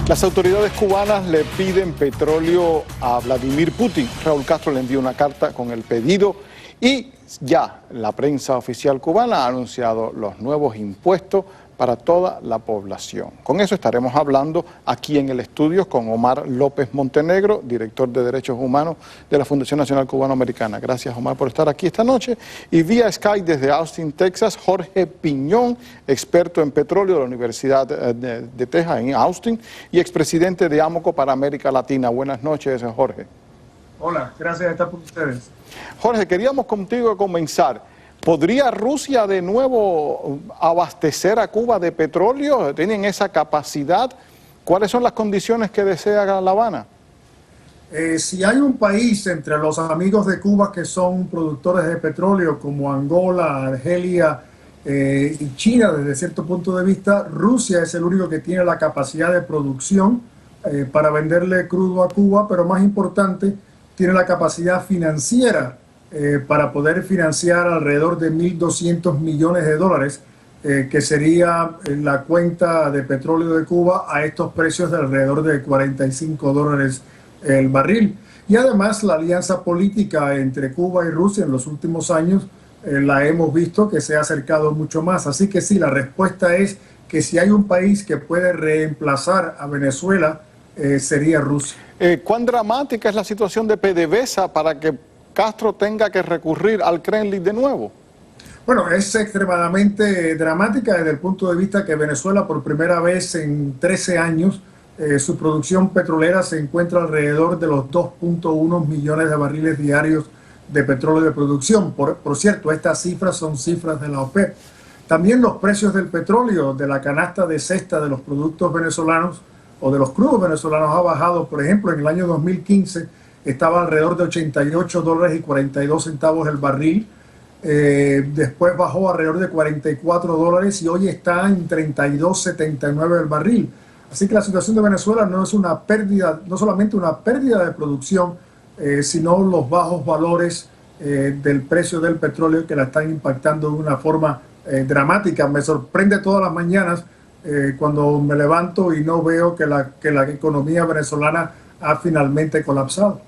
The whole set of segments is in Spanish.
Las autoridades cubanas le piden petróleo a Vladimir Putin. Raúl Castro le envió una carta con el pedido y ya la prensa oficial cubana ha anunciado los nuevos impuestos para toda la población. Con eso estaremos hablando aquí en el estudio con Omar López Montenegro, director de Derechos Humanos de la Fundación Nacional Cubano-Americana. Gracias, Omar, por estar aquí esta noche. Y vía Skype desde Austin, Texas, Jorge Piñón, experto en petróleo de la Universidad de Texas en Austin y expresidente de Amoco para América Latina. Buenas noches, Jorge. Hola, gracias por estar con ustedes. Jorge, queríamos contigo comenzar. ¿Podría Rusia de nuevo abastecer a Cuba de petróleo? ¿Tienen esa capacidad? ¿Cuáles son las condiciones que desea La Habana? Si hay un país entre los amigos de Cuba que son productores de petróleo como Angola, Argelia y China, desde cierto punto de vista, Rusia es el único que tiene la capacidad de producción para venderle crudo a Cuba, pero más importante, tiene la capacidad financiera para poder financiar alrededor de 1.200 millones de dólares, que sería la cuenta de petróleo de Cuba a estos precios de alrededor de 45 dólares el barril. Y además la alianza política entre Cuba y Rusia en los últimos años la hemos visto que se ha acercado mucho más. Así que sí, la respuesta es que si hay un país que puede reemplazar a Venezuela, sería Rusia. ¿Cuán dramática es la situación de PDVSA para que Castro tenga que recurrir al Kremlin de nuevo? Bueno, es extremadamente dramática desde el punto de vista que Venezuela por primera vez en 13 años su producción petrolera se encuentra alrededor de los 2.1 millones de barriles diarios de petróleo de producción. Por cierto, estas cifras son cifras de la OPEP. También los precios del petróleo, de la canasta de cesta de los productos venezolanos o de los crudos venezolanos ha bajado. Por ejemplo, en el año 2015 estaba alrededor de 88 dólares y 42 centavos el barril. Después bajó alrededor de 44 dólares y hoy está en 32.79 el barril. Así que la situación de Venezuela no es una pérdida, no solamente una pérdida de producción, sino los bajos valores del precio del petróleo que la están impactando de una forma dramática. Me sorprende todas las mañanas cuando me levanto y no veo que la economía venezolana ha finalmente colapsado.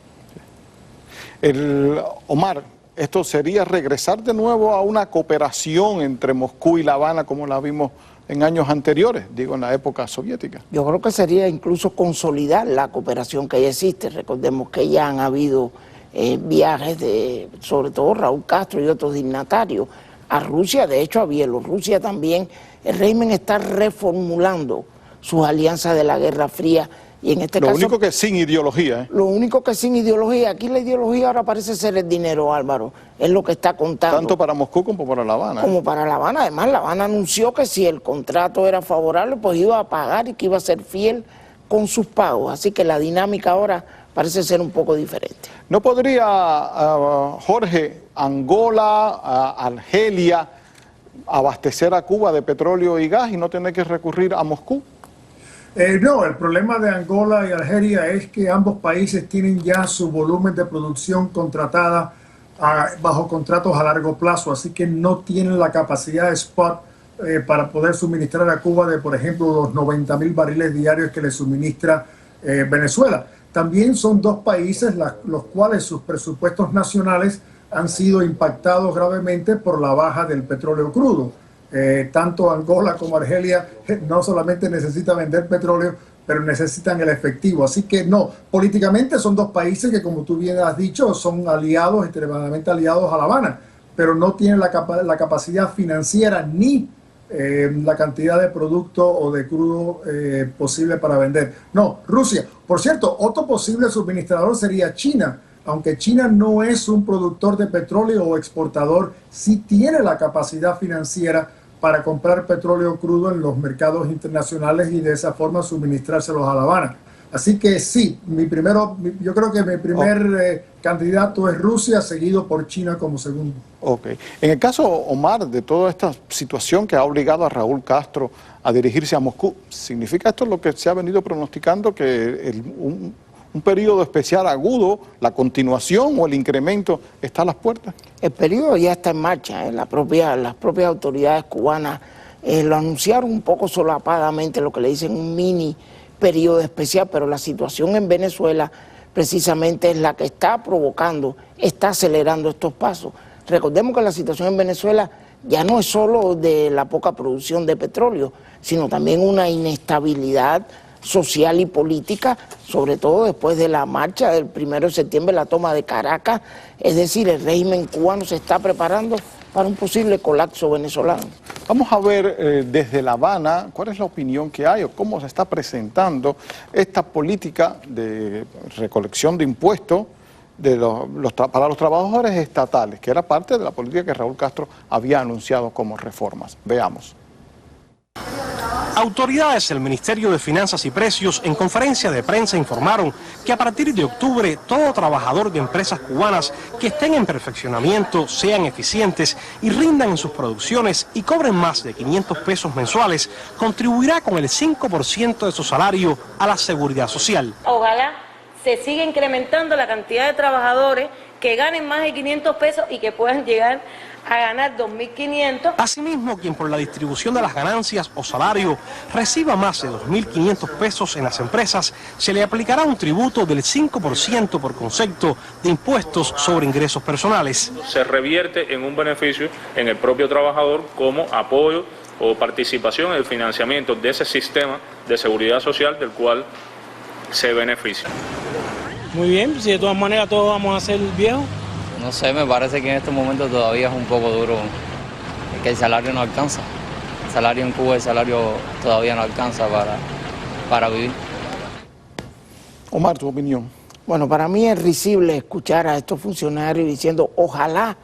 Omar, ¿esto sería regresar de nuevo a una cooperación entre Moscú y La Habana como la vimos en años anteriores, digo en la época soviética? Yo creo que sería incluso consolidar la cooperación que ya existe. Recordemos que ya han habido viajes de, sobre todo Raúl Castro y otros dignatarios, a Rusia, de hecho a Bielorrusia también. El régimen está reformulando sus alianzas de la Guerra Fría. Y en este caso, lo único que sin ideología. Lo único que sin ideología. Aquí la ideología ahora parece ser el dinero, Álvaro. Es lo que está contando. Tanto para Moscú como para La Habana. Como para La Habana. Además, La Habana anunció que si el contrato era favorable, pues iba a pagar y que iba a ser fiel con sus pagos. Así que la dinámica ahora parece ser un poco diferente. ¿No podría, Jorge, Angola, Argelia, abastecer a Cuba de petróleo y gas y no tener que recurrir a Moscú? No, el problema de Angola y Argelia es que ambos países tienen ya su volumen de producción contratada bajo contratos a largo plazo, así que no tienen la capacidad de spot para poder suministrar a Cuba de, por ejemplo, los 90.000 barriles diarios que le suministra Venezuela. También son dos países los cuales sus presupuestos nacionales han sido impactados gravemente por la baja del petróleo crudo. Tanto Angola como Argelia no solamente necesitan vender petróleo, pero necesitan el efectivo. Así que no, políticamente son dos países que, como tú bien has dicho, son aliados, extremadamente aliados a La Habana, pero no tienen la capacidad financiera ni la cantidad de producto o de crudo posible para vender. No, Rusia. Por cierto, otro posible suministrador sería China. Aunque China no es un productor de petróleo o exportador, sí tiene la capacidad financiera para comprar petróleo crudo en los mercados internacionales y de esa forma suministrárselos a La Habana. Así que sí, yo creo que mi primer candidato es Rusia, seguido por China como segundo. Ok. En el caso, Omar, de toda esta situación que ha obligado a Raúl Castro a dirigirse a Moscú, ¿significa esto lo que se ha venido pronosticando, que un periodo especial agudo, la continuación o el incremento está a las puertas? El periodo ya está en marcha. Las propias autoridades cubanas lo anunciaron un poco solapadamente, lo que le dicen un mini periodo especial, pero la situación en Venezuela precisamente es la que está provocando, está acelerando estos pasos. Recordemos que la situación en Venezuela ya no es solo de la poca producción de petróleo, sino también una inestabilidad social y política, sobre todo después de la marcha del 1 de septiembre, la toma de Caracas, es decir, el régimen cubano se está preparando para un posible colapso venezolano. Vamos a ver desde La Habana cuál es la opinión que hay o cómo se está presentando esta política de recolección de impuestos para los trabajadores estatales, que era parte de la política que Raúl Castro había anunciado como reformas. Veamos. Autoridades del Ministerio de Finanzas y Precios en conferencia de prensa informaron que a partir de octubre todo trabajador de empresas cubanas que estén en perfeccionamiento, sean eficientes y rindan en sus producciones y cobren más de 500 pesos mensuales, contribuirá con el 5% de su salario a la seguridad social. Ojalá se siga incrementando la cantidad de trabajadores que ganen más de 500 pesos y que puedan llegar a ganar 2.500. Asimismo, quien por la distribución de las ganancias o salario reciba más de 2.500 pesos en las empresas, se le aplicará un tributo del 5% por concepto de impuestos sobre ingresos personales. Se revierte en un beneficio en el propio trabajador como apoyo o participación en el financiamiento de ese sistema de seguridad social del cual se beneficia. Muy bien, si de todas maneras todos vamos a ser viejos. No sé, me parece que en este momento todavía es un poco duro, que el salario no alcanza. El salario en Cuba, el salario todavía no alcanza para vivir. Omar, tu opinión. Bueno, para mí es risible escuchar a estos funcionarios diciendo ojalá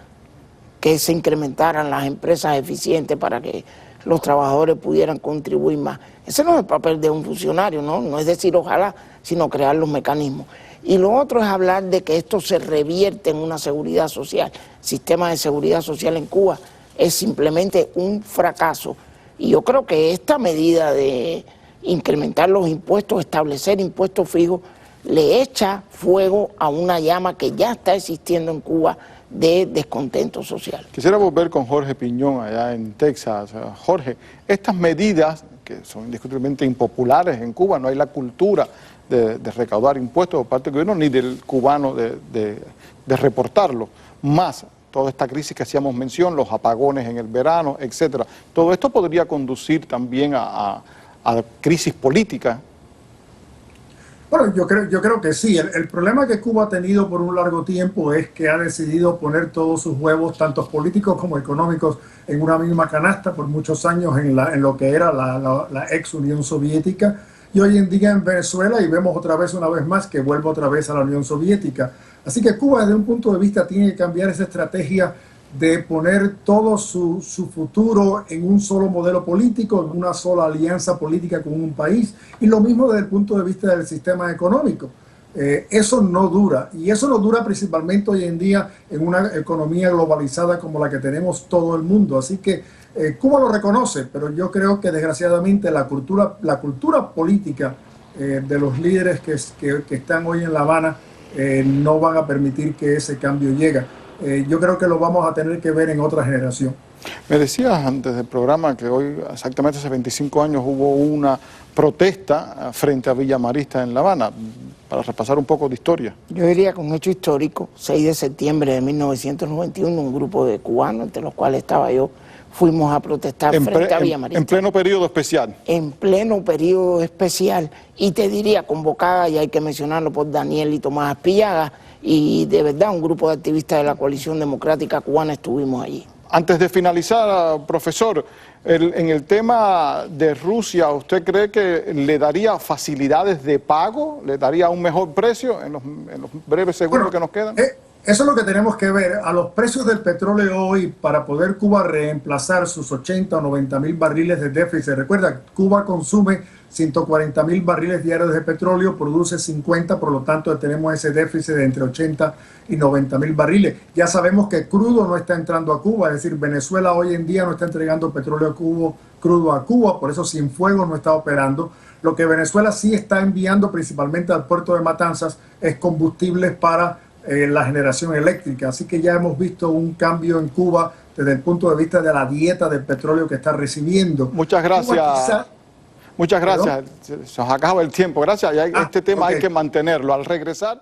que se incrementaran las empresas eficientes para que los trabajadores pudieran contribuir más. Ese no es el papel de un funcionario, no es decir ojalá, sino crear los mecanismos. Y lo otro es hablar de que esto se revierte en una seguridad social. El sistema de seguridad social en Cuba es simplemente un fracaso. Y yo creo que esta medida de incrementar los impuestos, establecer impuestos fijos, le echa fuego a una llama que ya está existiendo en Cuba de descontento social. Quisiera volver con Jorge Piñón allá en Texas. Jorge, estas medidas que son indiscutiblemente impopulares en Cuba, no hay la cultura de recaudar impuestos por parte del gobierno ni del cubano de reportarlo, más toda esta crisis que hacíamos mención, los apagones en el verano, etcétera. Todo esto podría conducir también a crisis política. Bueno, yo creo que sí. El problema que Cuba ha tenido por un largo tiempo es que ha decidido poner todos sus huevos, tanto políticos como económicos, en una misma canasta por muchos años en lo que era la ex Unión Soviética. Y hoy en día en Venezuela, y vemos una vez más que vuelve otra vez a la Unión Soviética. Así que Cuba, desde un punto de vista, tiene que cambiar esa estrategia de poner todo su futuro en un solo modelo político, en una sola alianza política con un país, y lo mismo desde el punto de vista del sistema económico. Eso no dura, y eso no dura principalmente hoy en día en una economía globalizada como la que tenemos todo el mundo. Así que Cuba lo reconoce, pero yo creo que desgraciadamente la cultura política de los líderes que están hoy en La Habana no van a permitir que ese cambio llegue. Yo creo que lo vamos a tener que ver en otra generación. Me decías antes del programa que hoy, exactamente hace 25 años, hubo una protesta frente a Villa Marista en La Habana, para repasar un poco de historia. Yo diría que un hecho histórico, 6 de septiembre de 1991, un grupo de cubanos, entre los cuales estaba yo, fuimos a protestar frente a Villa Marista. En pleno periodo especial. En pleno periodo especial, y te diría convocada, y hay que mencionarlo, por Daniel y Tomás Aspillaga, y de verdad un grupo de activistas de la Coalición Democrática Cubana estuvimos allí. Antes de finalizar, profesor, en el tema de Rusia, ¿usted cree que le daría facilidades de pago? ¿Le daría un mejor precio en los breves segundos que nos quedan? Eso es lo que tenemos que ver. A los precios del petróleo hoy, para poder Cuba reemplazar sus 80 o 90 mil barriles de déficit. Recuerda, Cuba consume 140 mil barriles diarios de petróleo, produce 50, por lo tanto tenemos ese déficit de entre 80 y 90 mil barriles. Ya sabemos que crudo no está entrando a Cuba, es decir, Venezuela hoy en día no está entregando petróleo crudo a Cuba, por eso Cienfuegos no está operando. Lo que Venezuela sí está enviando principalmente al puerto de Matanzas es combustibles para la generación eléctrica. Así que ya hemos visto un cambio en Cuba desde el punto de vista de la dieta del petróleo que está recibiendo. Muchas gracias. Muchas gracias. Se nos acaba el tiempo. Gracias. Y este tema ok. hay que mantenerlo. Al regresar...